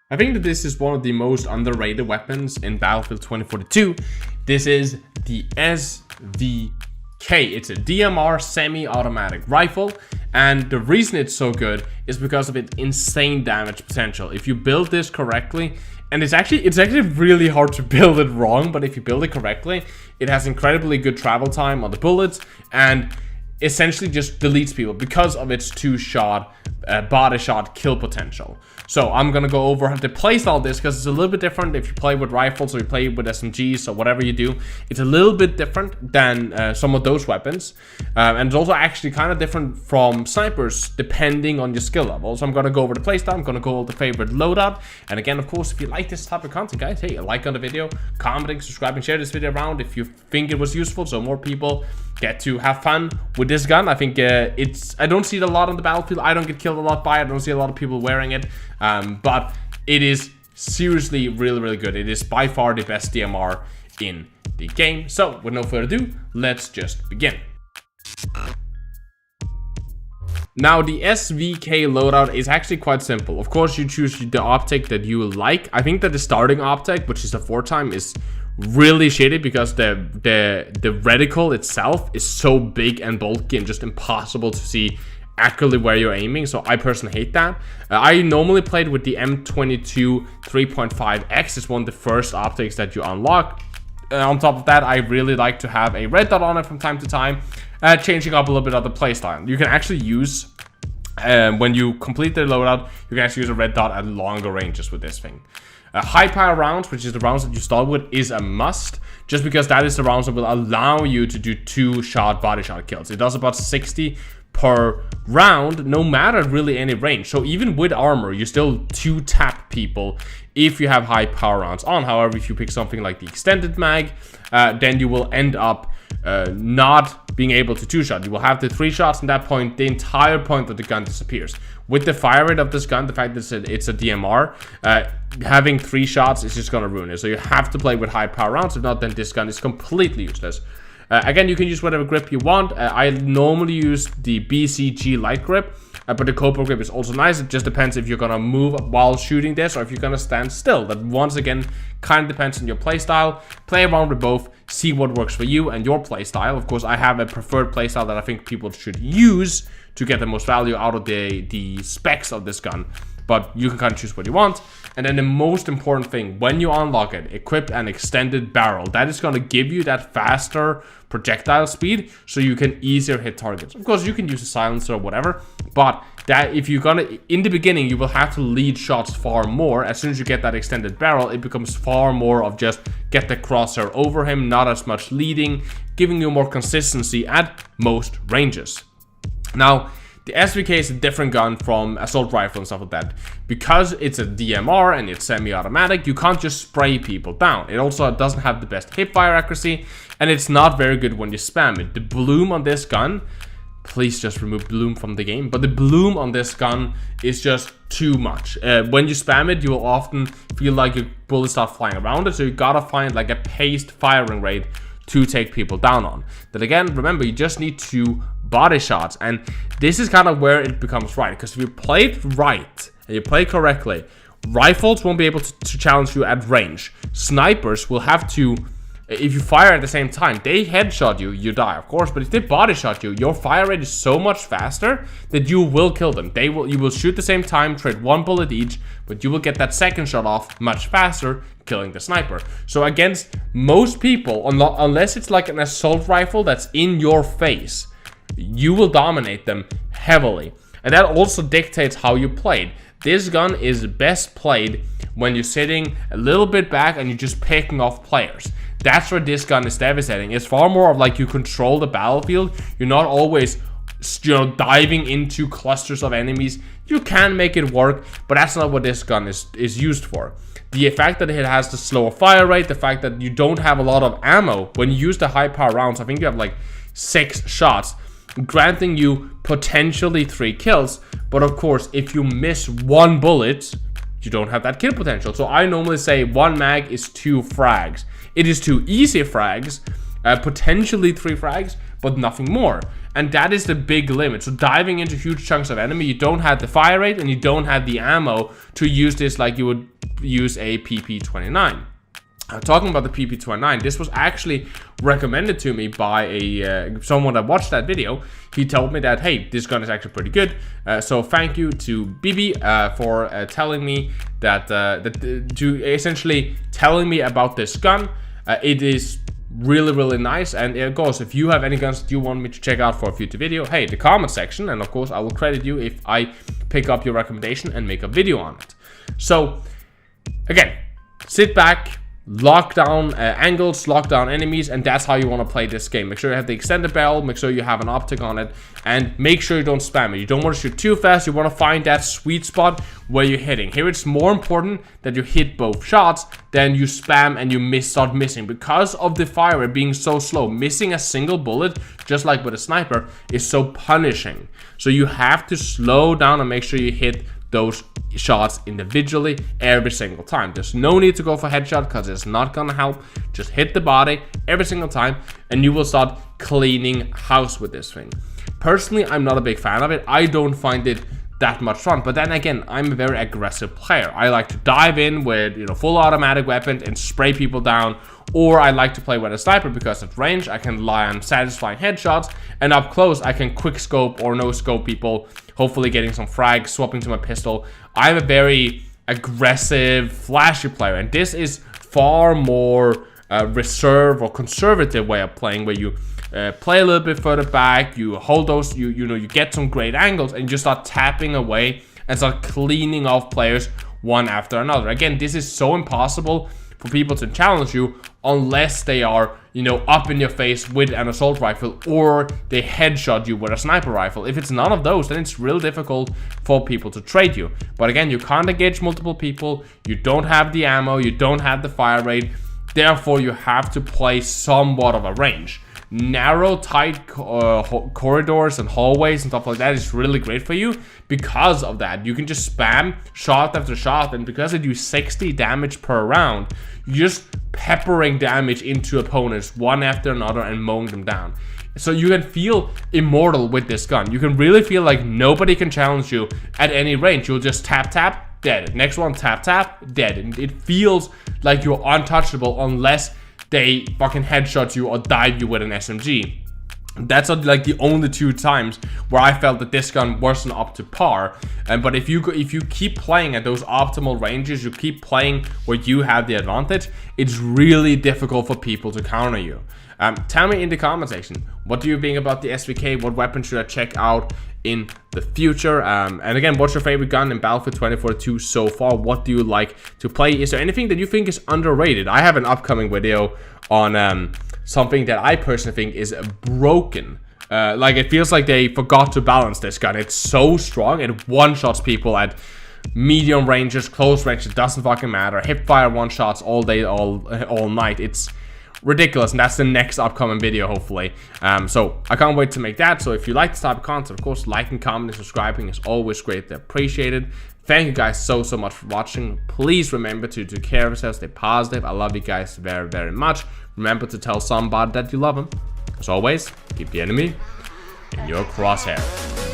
I think that this is one of the most underrated weapons in Battlefield 2042. This is the SVK. It's a DMR semi-automatic rifle, and the reason it's so good is because of its insane damage potential. If you build this correctly, and it's actually really hard to build it wrong, but if you build it correctly, it has incredibly good travel time on the bullets and essentially just deletes people because of its two-shot body shot kill potential. So I'm gonna go over how to playstyle this because it's a little bit different if you play with rifles or you play with SMGs or whatever you do. It's a little bit different than some of those weapons, and it's also actually kind of different from snipers depending on your skill level. So I'm gonna go over the playstyle. I'm gonna go over the favorite loadout, and again, of course, if you like this type of content, guys, hey, a like on the video, commenting, subscribing, share this video around if you think it was useful so more people get to have fun with this gun. I think I don't see it a lot on the battlefield. I don't get killed a lot by it. I don't see a lot of people wearing it, but it is seriously really good. It is by far the best DMR in the game. So with no further ado, let's just begin. Now, the SVK loadout is actually quite simple. Of course, you choose the optic that you like. I think that the starting optic, which is the 4x, is really shitty because the reticle itself is so big and bulky and just impossible to see accurately where you're aiming. So I personally hate that. I normally played with the M22 3.5X. It's one of the first optics that you unlock. On top of that, I really like to have a red dot on it from time to time, changing up a little bit of the playstyle. You can actually use, when you complete the loadout, you can actually use a red dot at longer ranges with this thing. High power rounds, which is the rounds that you start with, is a must, just because that is the rounds that will allow you to do two-shot body shot kills. It does about 60 per round, no matter really any range. So even with armor, you still two-tap people if you have high power rounds on. However, if you pick something like the extended mag, then you will end up not being able to two-shot. You will have the 3 shots, and at that point, the entire point of the gun disappears. With the fire rate of this gun, the fact that it's a DMR, having 3 shots is just gonna ruin it. So you have to play with high power rounds. If not, then this gun is completely useless. Again, you can use whatever grip you want. I normally use the BCG light grip, but the Cobra grip is also nice. It just depends if you're gonna move while shooting this or if you're gonna stand still. That once again kind of depends on your playstyle. Play around with both, see what works for you and your playstyle. Of course, I have a preferred playstyle that I think people should use to get the most value out of the specs of this gun. But you can kind of choose what you want. And then the most important thing, when you unlock it, equip an extended barrel. That is going to give you that faster projectile speed so you can easier hit targets. Of course, you can use a silencer or whatever, but that if you're gonna, in the beginning, you will have to lead shots far more. As soon as you get that extended barrel, it becomes far more of just get the crosshair over him, not as much leading, giving you more consistency at most ranges. Now, the SVK is a different gun from assault rifle and stuff like that. Because it's a DMR and it's semi-automatic, you can't just spray people down. It also doesn't have the best hipfire accuracy, and it's not very good when you spam it. The bloom on this gun, please just remove bloom from the game, but the bloom on this gun is just too much. When you spam it, you will often feel like your bullets start flying around it, so you gotta find like a paced firing rate to take people down on. Then again, remember, you just need to body shots, and this is kind of where it becomes right, because if you play it right and you play correctly, rifles won't be able to challenge you at range. Snipers will have to, if you fire at the same time, they headshot you, you die, of course, but if they body shot you, your fire rate is so much faster that you will kill them. You will shoot the same time, trade 1 bullet each, but you will get that second shot off much faster, killing the sniper. So against most people, unless it's like an assault rifle that's in your face, you will dominate them heavily. And that also dictates how you played. This gun is best played when you're sitting a little bit back and you're just picking off players. That's where this gun is devastating. It's far more of like you control the battlefield. You're not always, diving into clusters of enemies. You can make it work, but that's not what this gun is used for. The fact that it has the slower fire rate, the fact that you don't have a lot of ammo. When you use the high power rounds, I think you have like 6 shots, granting you potentially 3 kills. But of course, if you miss 1 bullet, you don't have that kill potential. So I normally say 1 mag is 2 frags. It is 2 easy frags, potentially 3 frags, but nothing more. And that is the big limit. So diving into huge chunks of enemy, you don't have the fire rate and you don't have the ammo to use this like you would use a PP29. Talking about the PP29, this was actually recommended to me by someone that watched that video. He told me that, hey, this gun is actually pretty good. So thank you to Bibi for telling me that, essentially telling me about this gun. It is really nice, and of course, if you have any guns that you want me to check out for a future video, hey, the comment section, and of course I will credit you if I pick up your recommendation and make a video on it. So again, sit back, lock down angles, lock down enemies, and that's how you want to play this game. Make sure you have the extended barrel, make sure you have an optic on it, and make sure you don't spam it. You don't want to shoot too fast. You want to find that sweet spot where you're hitting. Here it's more important that you hit both shots than you spam and you start missing, because of the fire rate being so slow. Missing a single bullet, just like with a sniper, is so punishing. So you have to slow down and make sure you hit those shots individually every single time. There's no need to go for headshot because it's not gonna help. Just hit the body every single time and you will start cleaning house with this thing. Personally, I'm not a big fan of it. I don't find it that much fun, but then again, I'm a very aggressive player. I like to dive in with, you know, full automatic weapons and spray people down, or I like to play with a sniper because at range I can rely on satisfying headshots, and up close I can quick scope or no scope people, hopefully getting some frags, swapping to my pistol. I'm a very aggressive, flashy player, and this is far more reserved or conservative way of playing, where you play a little bit further back, you hold those, you know, you get some great angles, and you just start tapping away and start cleaning off players one after another. Again, this is so impossible for people to challenge you unless they are, you know, up in your face with an assault rifle or they headshot you with a sniper rifle. If it's none of those, then it's real difficult for people to trade you. But again, you can't engage multiple people, you don't have the ammo, you don't have the fire rate, therefore you have to play somewhat of a range. Narrow, tight corridors and hallways and stuff like that is really great for you because of that. You can just spam shot after shot, and because they do 60 damage per round, you're just peppering damage into opponents one after another and mowing them down. So you can feel immortal with this gun. You can really feel like nobody can challenge you at any range. You'll just tap, tap, dead. Next one, tap, tap, dead. And it feels like you're untouchable unless they fucking headshot you or dive you with an SMG. That's like the only two times where I felt that this gun wasn't up to par. But if you keep playing at those optimal ranges, you keep playing where you have the advantage, it's really difficult for people to counter you. Tell me in the comment section, what do you think about the SVK? What weapon should I check out in the future? And again, what's your favorite gun in Battlefield 2042 so far? What do you like to play? Is there anything that you think is underrated? I have an upcoming video on something that I personally think is broken. Like, it feels like they forgot to balance this gun. It's so strong, it one-shots people at medium ranges, close range, it doesn't fucking matter. Hip fire one-shots all day, all night. It's ridiculous, and that's the next upcoming video, hopefully. So I can't wait to make that. So if you like this type of content, of course, liking, commenting, subscribing is always greatly appreciated. Thank you guys so much for watching. Please remember to take care of yourselves, stay positive. I love you guys very much. Remember to tell somebody that you love them. As always, keep the enemy in your crosshair.